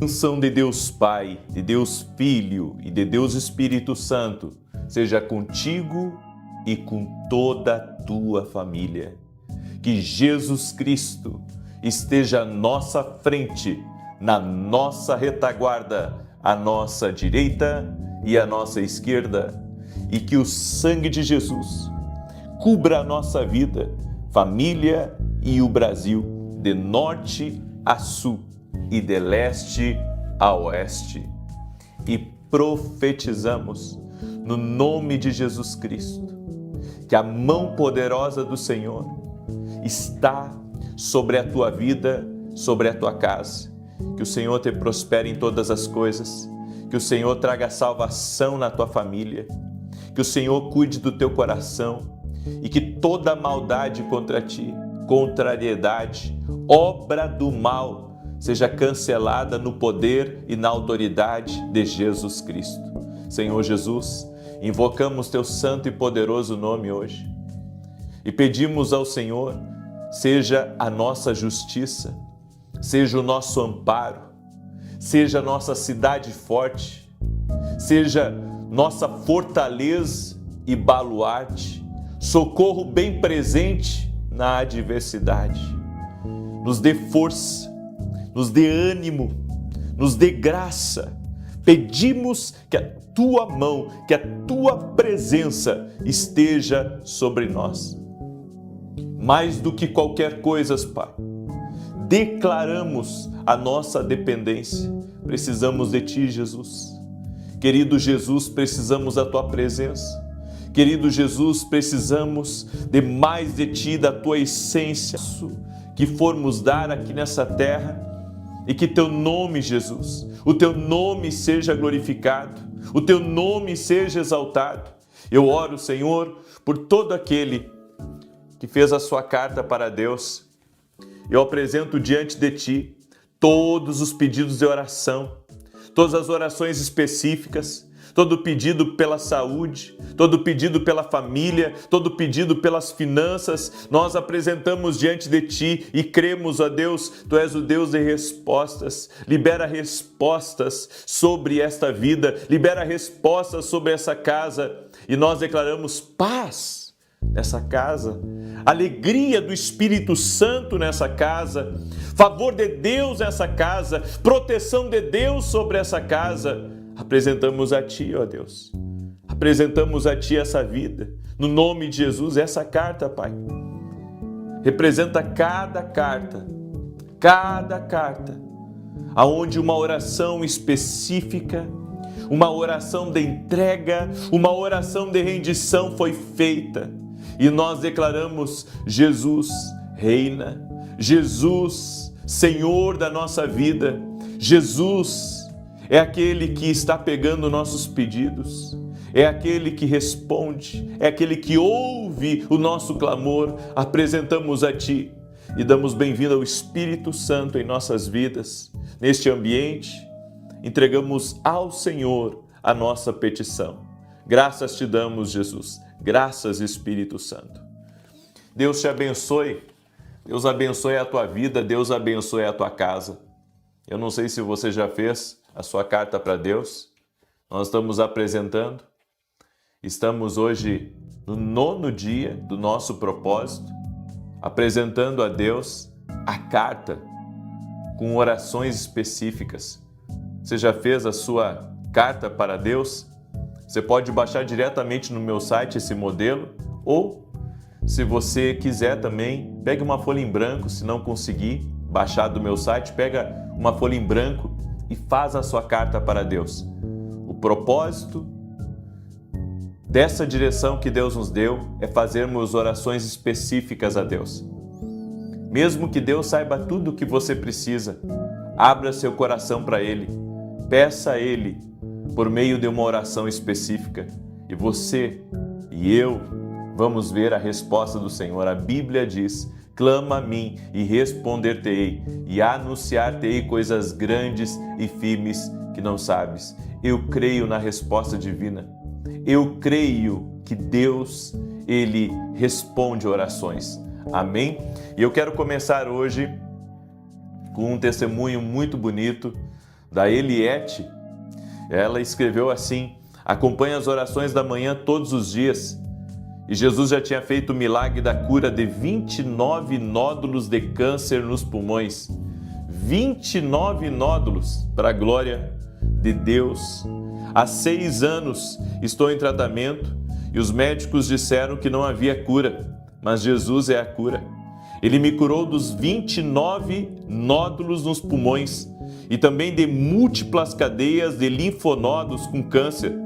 Bênção de Deus Pai, de Deus Filho e de Deus Espírito Santo seja contigo e com toda a tua família. Que Jesus Cristo esteja à nossa frente, na nossa retaguarda, à nossa direita e à nossa esquerda, e que o sangue de Jesus cubra a nossa vida, família e o Brasil, de norte a sul e de leste a oeste. E profetizamos no nome de Jesus Cristo que a mão poderosa do Senhor está sobre a tua vida, sobre a tua casa. Que o Senhor te prospere em todas as coisas, que o Senhor traga salvação na tua família, que o Senhor cuide do teu coração e que toda maldade contra ti, contrariedade, obra do mal, seja cancelada no poder e na autoridade de Jesus Cristo. Senhor Jesus, invocamos teu santo e poderoso nome hoje e pedimos ao Senhor, seja a nossa justiça, seja o nosso amparo, seja a nossa cidade forte, seja nossa fortaleza e baluarte, socorro bem presente na adversidade. Nos dê força, nos dê ânimo, nos dê graça. Pedimos que a tua mão, que a tua presença esteja sobre nós. Mais do que qualquer coisa, Pai, declaramos a nossa dependência. Precisamos de ti, Jesus. Querido Jesus, precisamos da tua presença. Querido Jesus, precisamos de mais de ti, da tua essência, que formos dar aqui nessa terra. E que teu nome, Jesus, o teu nome seja glorificado, o teu nome seja exaltado. Eu oro, Senhor, por todo aquele que fez a sua carta para Deus. Eu apresento diante de ti todos os pedidos de oração, todas as orações específicas, todo pedido pela saúde, todo pedido pela família, todo pedido pelas finanças, nós apresentamos diante de ti e cremos, ó Deus, tu és o Deus de respostas. Libera respostas sobre esta vida, libera respostas sobre essa casa e nós declaramos paz nessa casa, alegria do Espírito Santo nessa casa, favor de Deus nessa casa, proteção de Deus sobre essa casa. Apresentamos a ti, ó Deus, apresentamos a ti essa vida, no nome de Jesus, essa carta, Pai. Representa cada carta, aonde uma oração específica, uma oração de entrega, uma oração de rendição foi feita. E nós declaramos: Jesus reina, Jesus, Senhor da nossa vida, Jesus é aquele que está pegando nossos pedidos, é aquele que responde, é aquele que ouve o nosso clamor. Apresentamos a ti e damos bem-vindo ao Espírito Santo em nossas vidas. Neste ambiente, entregamos ao Senhor a nossa petição. Graças te damos, Jesus. Graças, Espírito Santo. Deus te abençoe. Deus abençoe a tua vida. Deus abençoe a tua casa. Eu não sei se você já fez a sua carta para Deus. Nós estamos apresentando. Estamos hoje no 9º dia do nosso propósito, apresentando a Deus a carta com orações específicas. Você já fez a sua carta para Deus? Você pode baixar diretamente no meu site esse modelo, ou se você quiser também, pegue uma folha em branco. Se não conseguir baixar do meu site, pega uma folha em branco e faz a sua carta para Deus. O propósito dessa direção que Deus nos deu é fazermos orações específicas a Deus. Mesmo que Deus saiba tudo o que você precisa, abra seu coração para Ele, peça a Ele por meio de uma oração específica, e você e eu vamos ver a resposta do Senhor. A Bíblia diz: clama a mim e responder-te-ei, e anunciar-te-ei coisas grandes e firmes que não sabes. Eu creio na resposta divina. Eu creio que Deus, Ele responde orações. Amém? E eu quero começar hoje com um testemunho muito bonito da Eliette, ela escreveu assim: acompanha as orações da manhã todos os dias. E Jesus já tinha feito o milagre da cura de 29 nódulos de câncer nos pulmões. 29 nódulos, para a glória de Deus. Há 6 anos estou em tratamento e os médicos disseram que não havia cura, mas Jesus é a cura. Ele me curou dos 29 nódulos nos pulmões e também de múltiplas cadeias de linfonodos com câncer,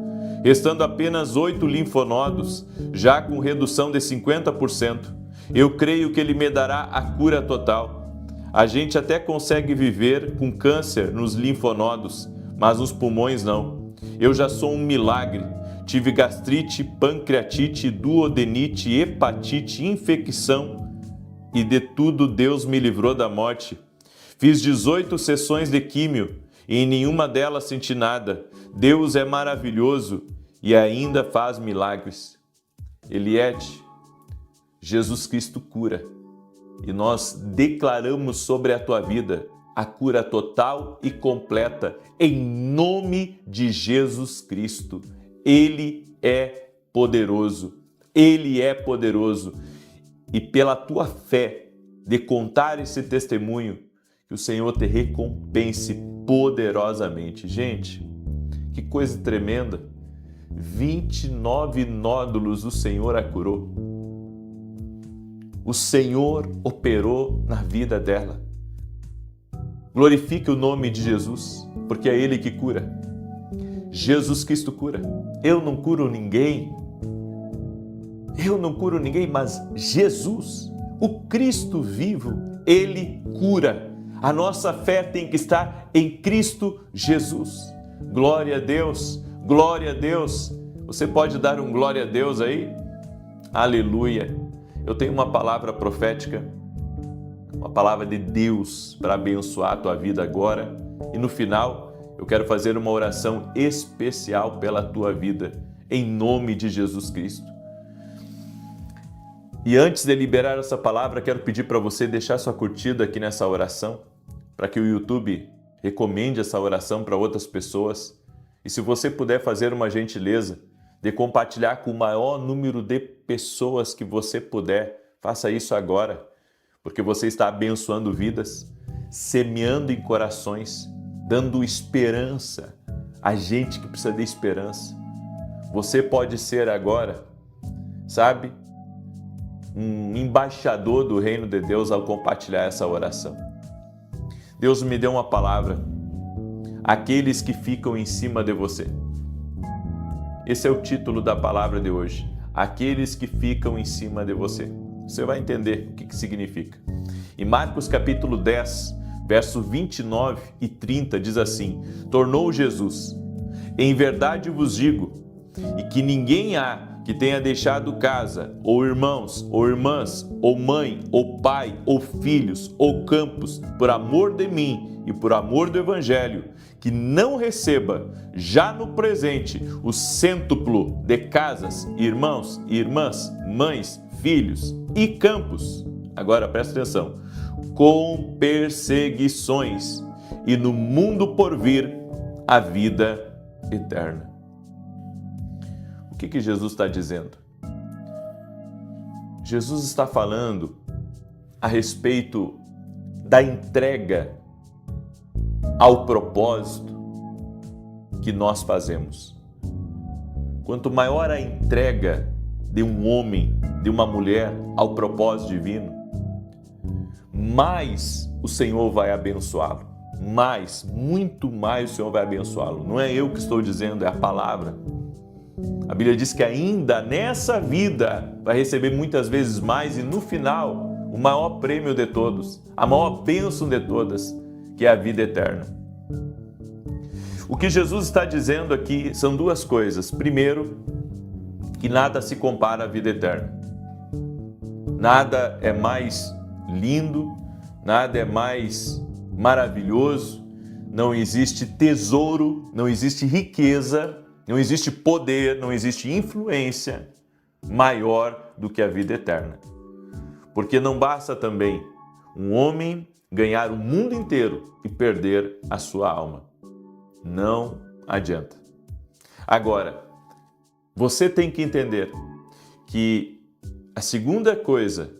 restando apenas 8 linfonodos, já com redução de 50%. Eu creio que Ele me dará a cura total. A gente até consegue viver com câncer nos linfonodos, mas nos pulmões não. Eu já sou um milagre. Tive gastrite, pancreatite, duodenite, hepatite, infecção e de tudo Deus me livrou da morte. Fiz 18 sessões de químio e em nenhuma delas senti nada. Deus é maravilhoso e ainda faz milagres. Eliette, Jesus Cristo cura e nós declaramos sobre a tua vida a cura total e completa em nome de Jesus Cristo. Ele é poderoso, Ele é poderoso. E pela tua fé de contar esse testemunho, que o Senhor te recompense poderosamente. Gente, que coisa tremenda! 29 nódulos o Senhor a curou. O Senhor operou na vida dela. Glorifique o nome de Jesus, porque é Ele que cura. Jesus Cristo cura. Eu não curo ninguém. Eu não curo ninguém, mas Jesus, o Cristo vivo, Ele cura. A nossa fé tem que estar em Cristo Jesus. Glória a Deus, glória a Deus. Você pode dar um glória a Deus aí? Aleluia. Eu tenho uma palavra profética, uma palavra de Deus para abençoar a tua vida agora. E no final, eu quero fazer uma oração especial pela tua vida, em nome de Jesus Cristo. E antes de liberar essa palavra, quero pedir para você deixar sua curtida aqui nessa oração, para que o YouTube recomende essa oração para outras pessoas. E se você puder fazer uma gentileza de compartilhar com o maior número de pessoas que você puder, faça isso agora, porque você está abençoando vidas, semeando em corações, dando esperança a gente que precisa de esperança. Você pode ser agora, sabe, um embaixador do reino de Deus ao compartilhar essa oração. Deus me deu uma palavra: aqueles que ficam em cima de você. Esse é o título da palavra de hoje. Aqueles que ficam em cima de você. Você vai entender o que significa. Em Marcos capítulo 10, verso 29 e 30 diz assim: tornou Jesus: em verdade vos digo, e que ninguém há que tenha deixado casa, ou irmãos, ou irmãs, ou mãe, ou pai, ou filhos, ou campos, por amor de mim e por amor do Evangelho, que não receba, já no presente, o cêntuplo de casas, irmãos e irmãs, mães, filhos e campos. Agora presta atenção: com perseguições, e no mundo por vir a vida eterna. O que Jesus está dizendo? Jesus está falando a respeito da entrega ao propósito que nós fazemos. Quanto maior a entrega de um homem, de uma mulher ao propósito divino, mais o Senhor vai abençoá-lo. Mais, muito mais o Senhor vai abençoá-lo. Não é eu que estou dizendo, é a palavra. A Bíblia diz que ainda nessa vida vai receber muitas vezes mais e no final o maior prêmio de todos, a maior bênção de todas, que é a vida eterna. O que Jesus está dizendo aqui são duas coisas. Primeiro, que nada se compara à vida eterna. Nada é mais lindo, nada é mais maravilhoso, não existe tesouro, não existe riqueza, não existe poder, não existe influência maior do que a vida eterna. Porque não basta também um homem ganhar o mundo inteiro e perder a sua alma. Não adianta. Agora, você tem que entender que a segunda coisa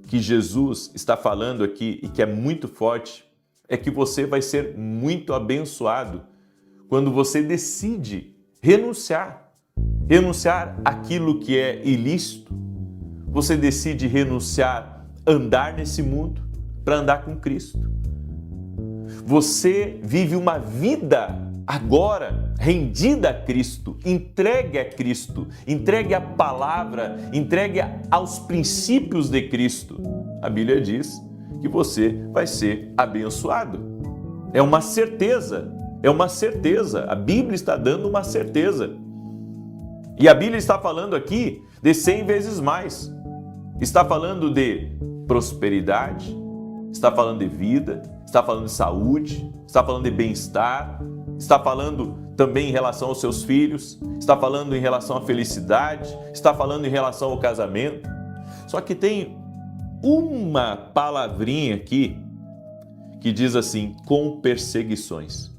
que Jesus está falando aqui e que é muito forte é que você vai ser muito abençoado quando você decide renunciar àquilo que é ilícito. Você decide renunciar a andar nesse mundo para andar com Cristo. Você vive uma vida agora rendida a Cristo, entregue a Cristo, entregue à palavra, entregue aos princípios de Cristo. A Bíblia diz que você vai ser abençoado. É uma certeza, A Bíblia está dando uma certeza. E a Bíblia está falando aqui de 100 vezes mais. Está falando de prosperidade, está falando de vida, está falando de saúde, está falando de bem-estar, está falando também em relação aos seus filhos, está falando em relação à felicidade, está falando em relação ao casamento. Só que tem uma palavrinha aqui que diz assim, com perseguições.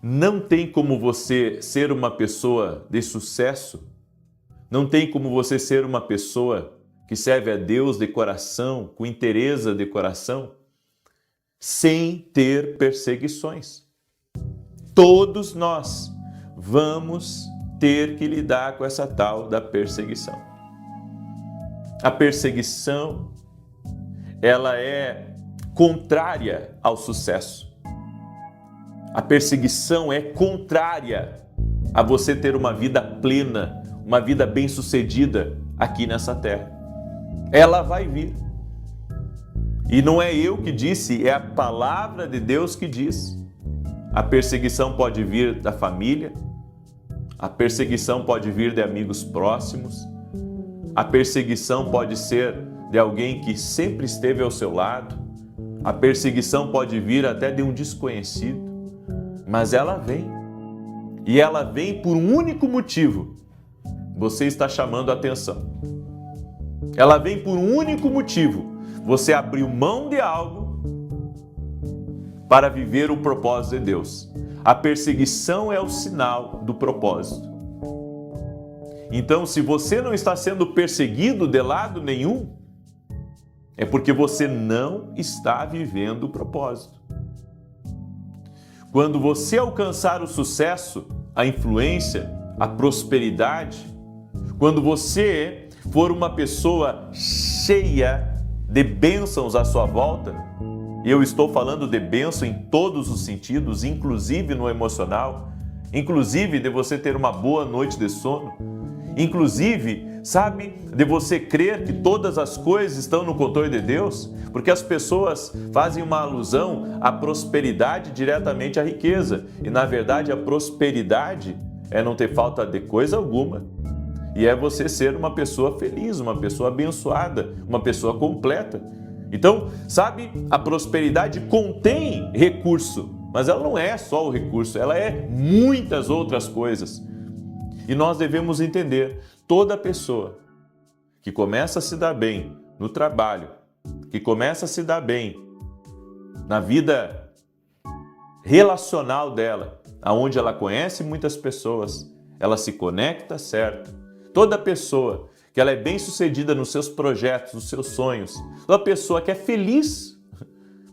Não tem como você ser uma pessoa de sucesso, não tem como você ser uma pessoa que serve a Deus de coração, com inteireza de coração, sem ter perseguições. Todos nós vamos ter que lidar com essa tal da perseguição. A perseguição, ela é contrária ao sucesso. A perseguição é contrária a você ter uma vida plena, uma vida bem-sucedida aqui nessa terra. Ela vai vir. E não é eu que disse, é a palavra de Deus que diz. A perseguição pode vir da família, a perseguição pode vir de amigos próximos, a perseguição pode ser de alguém que sempre esteve ao seu lado, a perseguição pode vir até de um desconhecido, mas ela vem. E ela vem por um único motivo. Você está chamando a atenção. Ela vem por um único motivo. Você abriu mão de algo para viver o propósito de Deus. A perseguição é o sinal do propósito. Então, se você não está sendo perseguido de lado nenhum, é porque você não está vivendo o propósito. Quando você alcançar o sucesso, a influência, a prosperidade, quando você for uma pessoa cheia de bênçãos à sua volta, e eu estou falando de bênção em todos os sentidos, inclusive no emocional, inclusive de você ter uma boa noite de sono, inclusive, sabe, de você crer que todas as coisas estão no controle de Deus, porque as pessoas fazem uma alusão à prosperidade diretamente à riqueza, e na verdade a prosperidade é não ter falta de coisa alguma, e é você ser uma pessoa feliz, uma pessoa abençoada, uma pessoa completa. Então, sabe, a prosperidade contém recurso, mas ela não é só o recurso, ela é muitas outras coisas. E nós devemos entender, toda pessoa que começa a se dar bem no trabalho, que começa a se dar bem na vida relacional dela, aonde ela conhece muitas pessoas, ela se conecta certo. Toda pessoa que ela é bem-sucedida nos seus projetos, nos seus sonhos, toda pessoa que é feliz,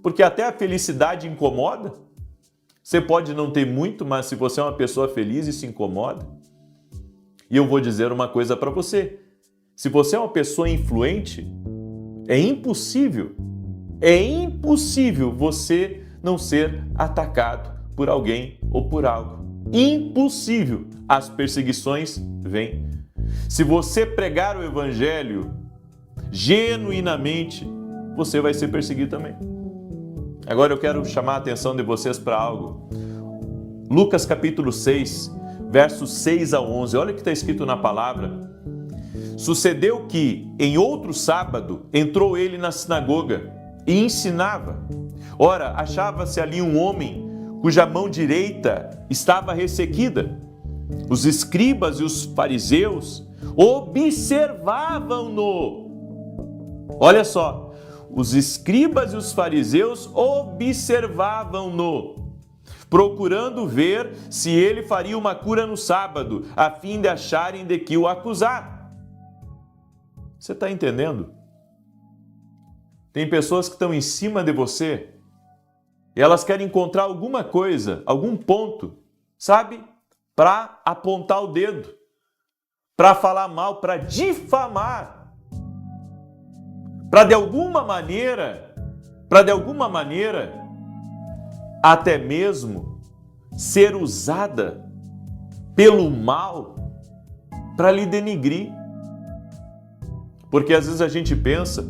porque até a felicidade incomoda. Você pode não ter muito, mas se você é uma pessoa feliz, isso incomoda. E eu vou dizer uma coisa para você. Se você é uma pessoa influente, é impossível você não ser atacado por alguém ou por algo. Impossível. As perseguições vêm. Se você pregar o evangelho genuinamente, você vai ser perseguido também. Agora eu quero chamar a atenção de vocês para algo. Lucas capítulo 6, versos 6 a 11. Olha o que está escrito na palavra. Sucedeu que, em outro sábado, entrou ele na sinagoga e ensinava. Ora, achava-se ali um homem cuja mão direita estava ressequida. Os escribas e os fariseus observavam-no. Olha só, os escribas e os fariseus observavam-no, procurando ver se ele faria uma cura no sábado, a fim de acharem de que o acusar. Você está entendendo? Tem pessoas que estão em cima de você e elas querem encontrar alguma coisa, algum ponto, sabe? Para apontar o dedo, para falar mal, para difamar, para de alguma maneira, até mesmo ser usada pelo mal para lhe denigrir. Porque às vezes a gente pensa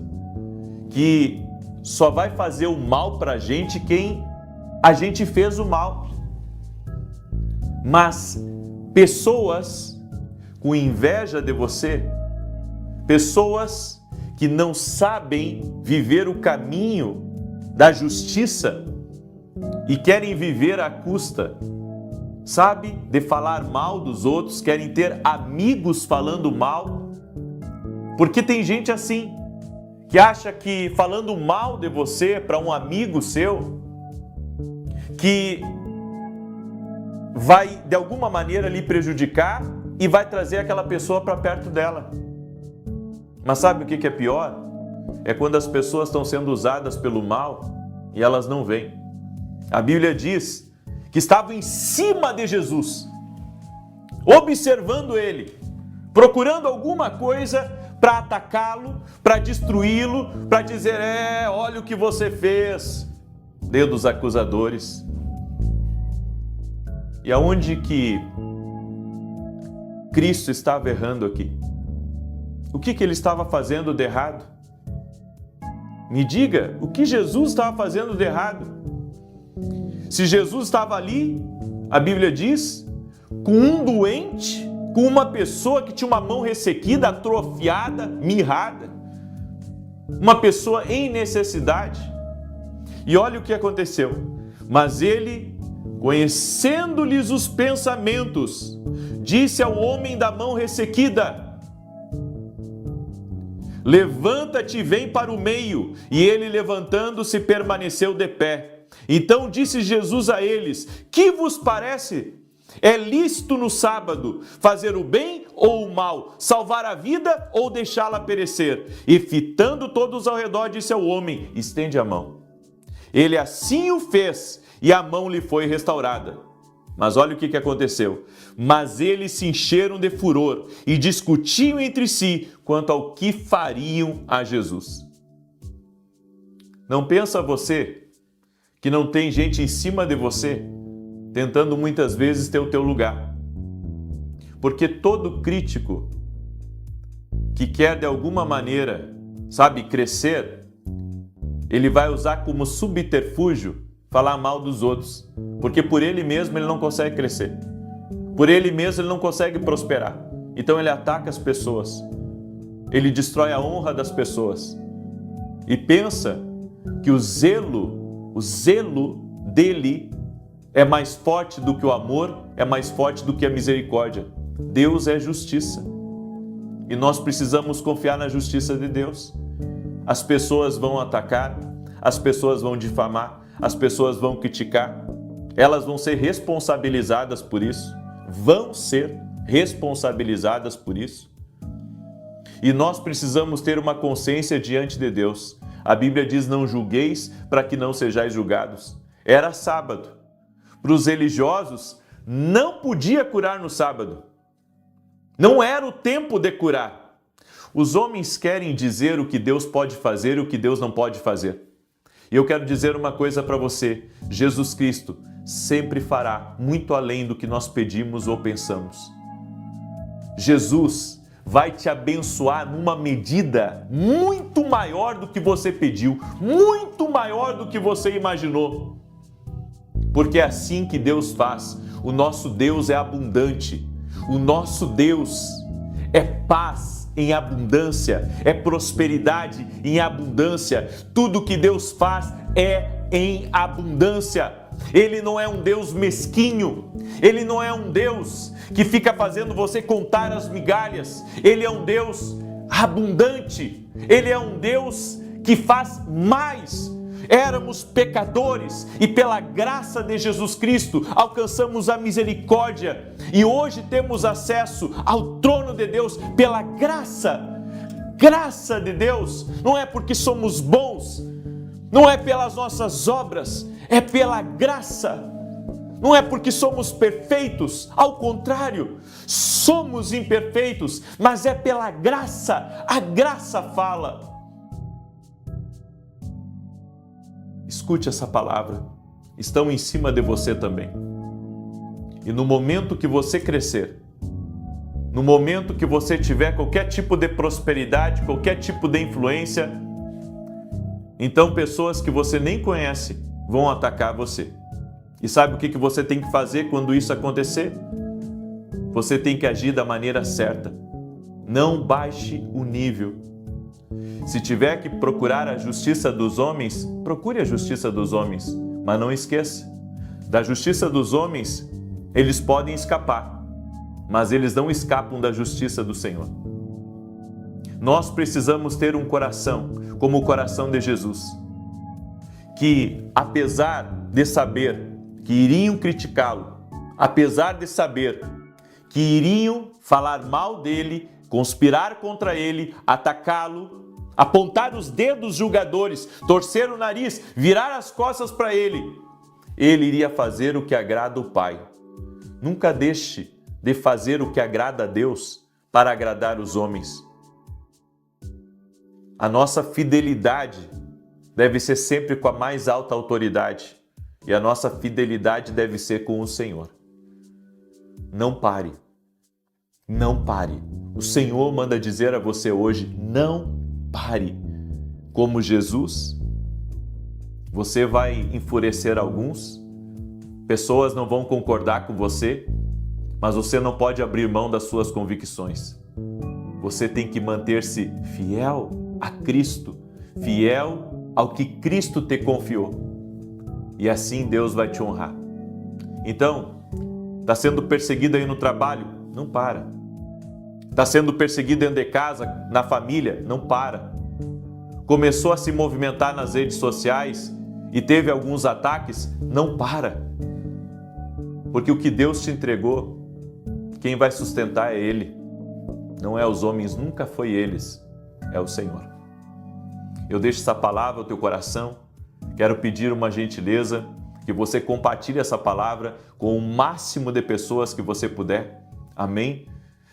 que só vai fazer o mal para a gente quem a gente fez o mal. Mas pessoas com inveja de você, pessoas que não sabem viver o caminho da justiça e querem viver à custa, sabe, de falar mal dos outros, querem ter amigos falando mal. Porque tem gente assim, que acha que falando mal de você para um amigo seu, que vai de alguma maneira lhe prejudicar e vai trazer aquela pessoa para perto dela. Mas sabe o que é pior? É quando as pessoas estão sendo usadas pelo mal e elas não veem. A Bíblia diz que estavam em cima de Jesus, observando ele, procurando alguma coisa para atacá-lo, para destruí-lo, para dizer, olha o que você fez. Dedos acusadores. E aonde que Cristo estava errando aqui? O que ele estava fazendo de errado? Me diga, o que Jesus estava fazendo de errado? Se Jesus estava ali, a Bíblia diz, com um doente, com uma pessoa que tinha uma mão ressequida, atrofiada, mirrada, uma pessoa em necessidade. E olha o que aconteceu. Mas ele, conhecendo-lhes os pensamentos, disse ao homem da mão ressequida: levanta-te e vem para o meio. E ele, levantando-se, permaneceu de pé. Então disse Jesus a eles: que vos parece? É lícito no sábado fazer o bem ou o mal, salvar a vida ou deixá-la perecer? E fitando todos ao redor, disse ao homem: estende a mão. Ele assim o fez, e a mão lhe foi restaurada. Mas olha o que aconteceu. Mas eles se encheram de furor e discutiam entre si quanto ao que fariam a Jesus. Não pensa você que não tem gente em cima de você, tentando muitas vezes ter o teu lugar? Porque todo crítico que quer de alguma maneira, sabe, crescer, ele vai usar como subterfúgio falar mal dos outros, porque por ele mesmo ele não consegue crescer, por ele mesmo ele não consegue prosperar. Então ele ataca as pessoas, ele destrói a honra das pessoas e pensa que o zelo dele é mais forte do que o amor, é mais forte do que a misericórdia. Deus é justiça e nós precisamos confiar na justiça de Deus. As pessoas vão atacar, as pessoas vão difamar, as pessoas vão criticar, elas vão ser responsabilizadas por isso, E nós precisamos ter uma consciência diante de Deus. A Bíblia diz: não julgueis para que não sejais julgados. Era sábado. Para os religiosos, não podia curar no sábado. Não era o tempo de curar. Os homens querem dizer o que Deus pode fazer e o que Deus não pode fazer. E eu quero dizer uma coisa para você: Jesus Cristo sempre fará muito além do que nós pedimos ou pensamos. Jesus vai te abençoar numa medida muito maior do que você pediu, muito maior do que você imaginou. Porque é assim que Deus faz. O nosso Deus é abundante. O nosso Deus é paz em abundância, é prosperidade em abundância. Tudo que Deus faz é em abundância. Ele não é um Deus mesquinho, Ele não é um Deus que fica fazendo você contar as migalhas. Ele é um Deus abundante, Ele é um Deus que faz mais. Éramos pecadores e pela graça de Jesus Cristo alcançamos a misericórdia e hoje temos acesso ao trono de Deus pela graça. Graça de Deus, não é porque somos bons, não é pelas nossas obras, é pela graça. Não é porque somos perfeitos, ao contrário, somos imperfeitos, mas é pela graça, a graça fala. Escute essa palavra, estão em cima de você também. E no momento que você crescer, no momento que você tiver qualquer tipo de prosperidade, qualquer tipo de influência, então pessoas que você nem conhece vão atacar você. E sabe o que você tem que fazer quando isso acontecer? Você tem que agir da maneira certa. Não baixe o nível. Se tiver que procurar a justiça dos homens, procure a justiça dos homens. Mas não esqueça, da justiça dos homens, eles podem escapar, mas eles não escapam da justiça do Senhor. Nós precisamos ter um coração como o coração de Jesus, que apesar de saber que iriam criticá-lo, apesar de saber que iriam falar mal dele, conspirar contra ele, atacá-lo, apontar os dedos julgadores, torcer o nariz, virar as costas para ele, ele iria fazer o que agrada o Pai. Nunca deixe de fazer o que agrada a Deus para agradar os homens. A nossa fidelidade deve ser sempre com a mais alta autoridade. E a nossa fidelidade deve ser com o Senhor. Não pare. Não pare. O Senhor manda dizer a você hoje, não pare. Como Jesus, você vai enfurecer alguns, pessoas não vão concordar com você, mas você não pode abrir mão das suas convicções. Você tem que manter-se fiel a Cristo, fiel ao que Cristo te confiou. E assim Deus vai te honrar. Então, está sendo perseguido aí no trabalho? Não para. Está sendo perseguido dentro de casa, na família? Não para. Começou a se movimentar nas redes sociais e teve alguns ataques? Não para. Porque o que Deus te entregou, quem vai sustentar é Ele. Não é os homens, nunca foi eles, é o Senhor. Eu deixo essa palavra ao teu coração. Quero pedir uma gentileza, que você compartilhe essa palavra com o máximo de pessoas que você puder. Amém?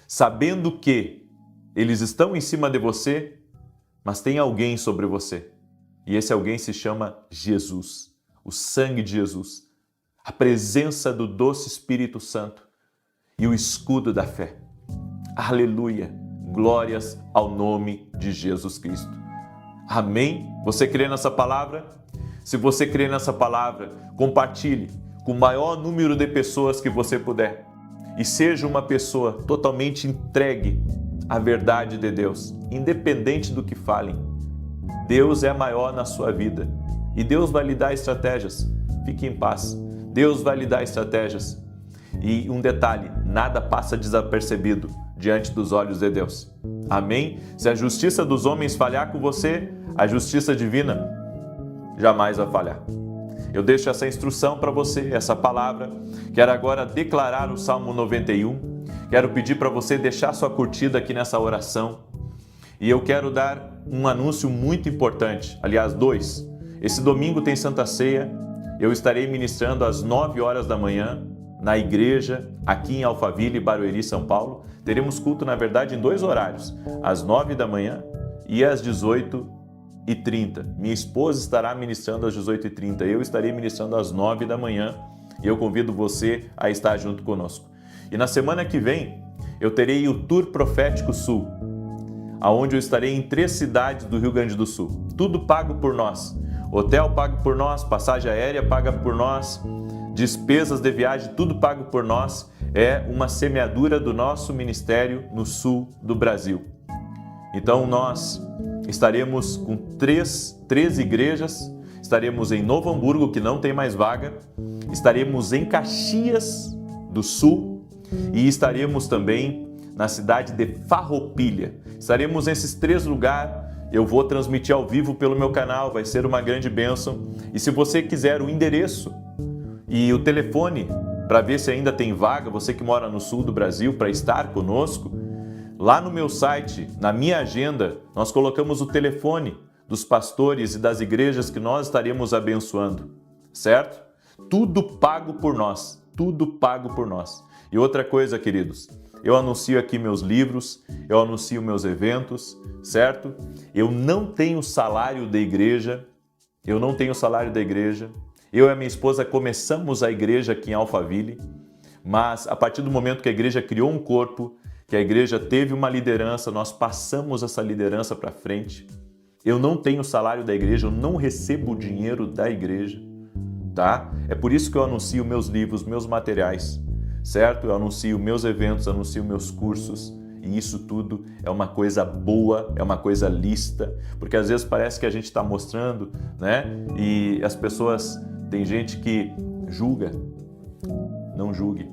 Sabendo que eles estão em cima de você, mas tem alguém sobre você. E esse alguém se chama Jesus, o sangue de Jesus, a presença do doce Espírito Santo e o escudo da fé. Aleluia! Glórias ao nome de Jesus Cristo. Amém? Você crê nessa palavra? Se você crê nessa palavra, compartilhe com o maior número de pessoas que você puder. E seja uma pessoa totalmente entregue à verdade de Deus, independente do que falem. Deus é maior na sua vida e Deus vai lhe dar estratégias. Fique em paz. Deus vai lhe dar estratégias. E um detalhe, nada passa desapercebido diante dos olhos de Deus. Amém? Se a justiça dos homens falhar com você, a justiça divina jamais vai falhar. Eu deixo essa instrução para você, essa palavra. Quero agora declarar o Salmo 91. Quero pedir para você deixar sua curtida aqui nessa oração. E eu quero dar um anúncio muito importante, aliás, dois. Esse domingo tem Santa Ceia. Eu estarei ministrando às 9 horas da manhã na igreja, aqui em Alphaville, Barueri, São Paulo. Teremos culto, na verdade, em 2 horários, às 9 da manhã e às 18h30. Minha esposa estará ministrando às 18h30, eu estarei ministrando às 9 da manhã e eu convido você a estar junto conosco. E na semana que vem, eu terei o Tour Profético Sul, aonde eu estarei em 3 cidades do Rio Grande do Sul. Tudo pago por nós. Hotel pago por nós, passagem aérea paga por nós, despesas de viagem, tudo pago por nós. É uma semeadura do nosso ministério no sul do Brasil. Então nós estaremos com 3 igrejas, estaremos em Novo Hamburgo, que não tem mais vaga, estaremos em Caxias do Sul e estaremos também na cidade de Farroupilha. Estaremos nesses 3 lugares eu vou transmitir ao vivo pelo meu canal, vai ser uma grande bênção. E se você quiser o endereço e o telefone para ver se ainda tem vaga, você que mora no sul do Brasil, para estar conosco, lá no meu site, na minha agenda, nós colocamos o telefone dos pastores e das igrejas que nós estaremos abençoando, certo? Tudo pago por nós, tudo pago por nós. E outra coisa, queridos, eu anuncio aqui meus livros, eu anuncio meus eventos, certo? Eu não tenho salário da igreja, eu não tenho salário da igreja. Eu e a minha esposa começamos a igreja aqui em Alphaville, mas a partir do momento que a igreja criou um corpo, que a igreja teve uma liderança, nós passamos essa liderança para frente. Eu não tenho salário da igreja, eu não recebo dinheiro da igreja, tá? É por isso que eu anuncio meus livros, meus materiais, certo? Eu anuncio meus eventos, anuncio meus cursos, e isso tudo é uma coisa boa, é uma coisa lícita, porque às vezes parece que a gente está mostrando, né? E as pessoas, tem gente que julga, não julgue,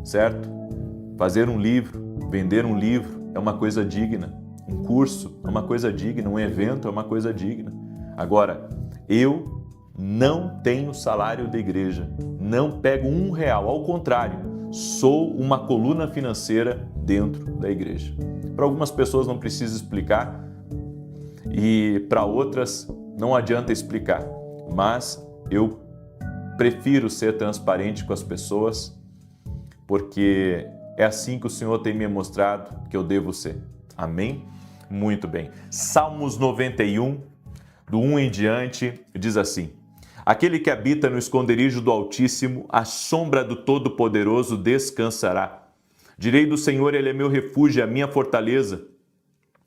certo? Fazer um livro, vender um livro é uma coisa digna, um curso é uma coisa digna, um evento é uma coisa digna. Agora, eu não tenho salário da igreja, não pego R$1, ao contrário, sou uma coluna financeira dentro da igreja. Para algumas pessoas não precisa explicar e para outras não adianta explicar, mas eu prefiro ser transparente com as pessoas porque é assim que o Senhor tem me mostrado que eu devo ser. Amém? Muito bem. Salmos 91, do 1 em diante, diz assim: Aquele que habita no esconderijo do Altíssimo, à sombra do Todo-Poderoso descansará. Direi do Senhor, Ele é meu refúgio, a minha fortaleza,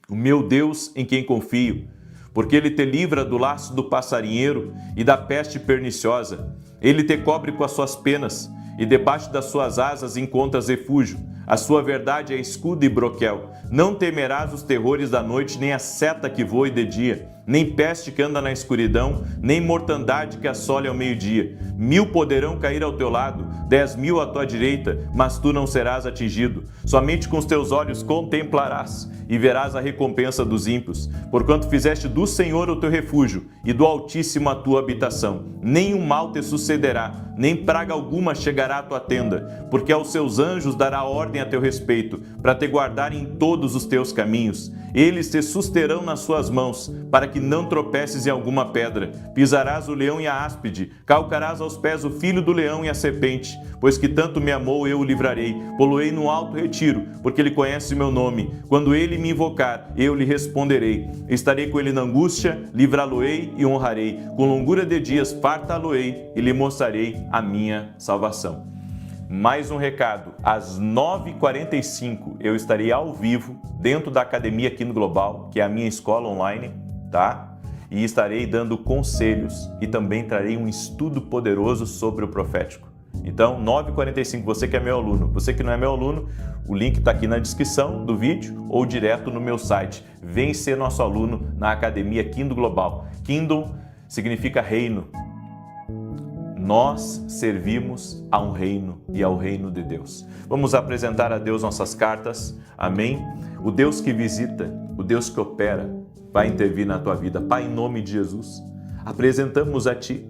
o meu Deus em quem confio, porque Ele te livra do laço do passarinheiro e da peste perniciosa. Ele te cobre com as suas penas, e debaixo das suas asas encontras refúgio. A sua verdade é escudo e broquel. Não temerás os terrores da noite, nem a seta que voe de dia, nem peste que anda na escuridão, nem mortandade que assole ao meio-dia. 1000 poderão cair ao teu lado, 10.000 à tua direita, mas tu não serás atingido. Somente com os teus olhos contemplarás e verás a recompensa dos ímpios, porquanto fizeste do Senhor o teu refúgio e do Altíssimo a tua habitação. Nenhum mal te sucederá, nem praga alguma chegará à tua tenda, porque aos seus anjos dará ordem a teu respeito, para te guardarem em todos os teus caminhos. Eles te susterão nas suas mãos, para que não tropeces em alguma pedra. Pisarás o leão e a áspide, calcarás aos pés o filho do leão e a serpente. Pois que tanto me amou, eu o livrarei. Poloei no alto retiro, porque ele conhece meu nome. Quando ele me invocar, eu lhe responderei. Estarei com ele na angústia, livrá-lo-ei e honrarei. Com longura de dias fartá-lo-ei e lhe mostrarei a minha salvação. Mais um recado, às 9h45 eu estarei ao vivo dentro da Academia Kingdom Global, que é a minha escola online, tá? E estarei dando conselhos e também trarei um estudo poderoso sobre o profético. Então, 9h45, você que é meu aluno, você que não é meu aluno, o link está aqui na descrição do vídeo ou direto no meu site. Vem ser nosso aluno na Academia Kingdom Global. Kingdom significa reino. Nós servimos a um reino e ao reino de Deus. Vamos apresentar a Deus nossas cartas, amém? O Deus que visita, o Deus que opera, vai intervir na tua vida. Pai, em nome de Jesus, apresentamos a Ti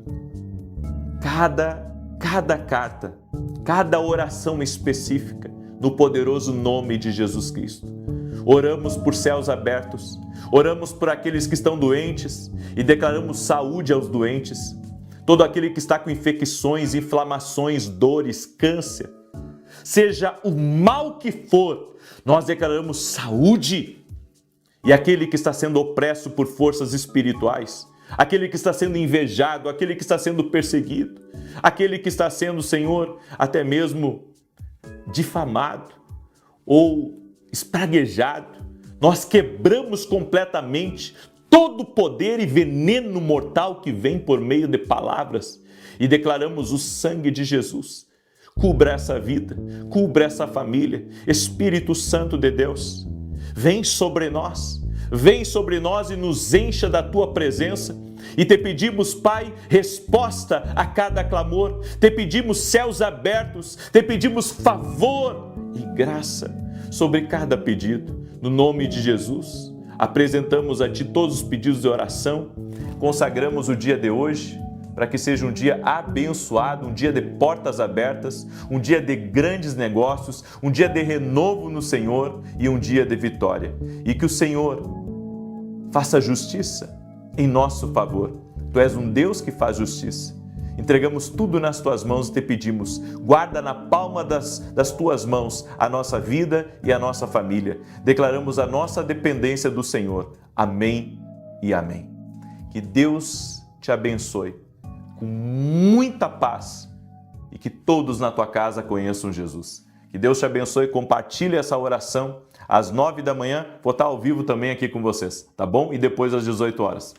cada carta, cada oração específica, no poderoso nome de Jesus Cristo. Oramos por céus abertos, oramos por aqueles que estão doentes e declaramos saúde aos doentes. Todo aquele que está com infecções, inflamações, dores, câncer, seja o mal que for, nós declaramos saúde. E aquele que está sendo opresso por forças espirituais, aquele que está sendo invejado, aquele que está sendo perseguido, aquele que está sendo, Senhor, até mesmo difamado ou espraguejado, nós quebramos completamente todo poder e veneno mortal que vem por meio de palavras e declaramos o sangue de Jesus. Cubra essa vida, cubra essa família. Espírito Santo de Deus, vem sobre nós e nos encha da Tua presença. E te pedimos, Pai, resposta a cada clamor, te pedimos céus abertos, te pedimos favor e graça sobre cada pedido, no nome de Jesus. apresentamos a Ti todos os pedidos de oração, consagramos o dia de hoje para que seja um dia abençoado, um dia de portas abertas, um dia de grandes negócios, um dia de renovo no Senhor e um dia de vitória. E que o Senhor faça justiça em nosso favor. Tu és um Deus que faz justiça. Entregamos tudo nas Tuas mãos e Te pedimos, guarda na palma das Tuas mãos a nossa vida e a nossa família. Declaramos a nossa dependência do Senhor. Amém e amém. Que Deus te abençoe com muita paz e que todos na tua casa conheçam Jesus. Que Deus te abençoe, compartilhe essa oração às 9 da manhã, vou estar ao vivo também aqui com vocês, tá bom? E depois às 18 horas.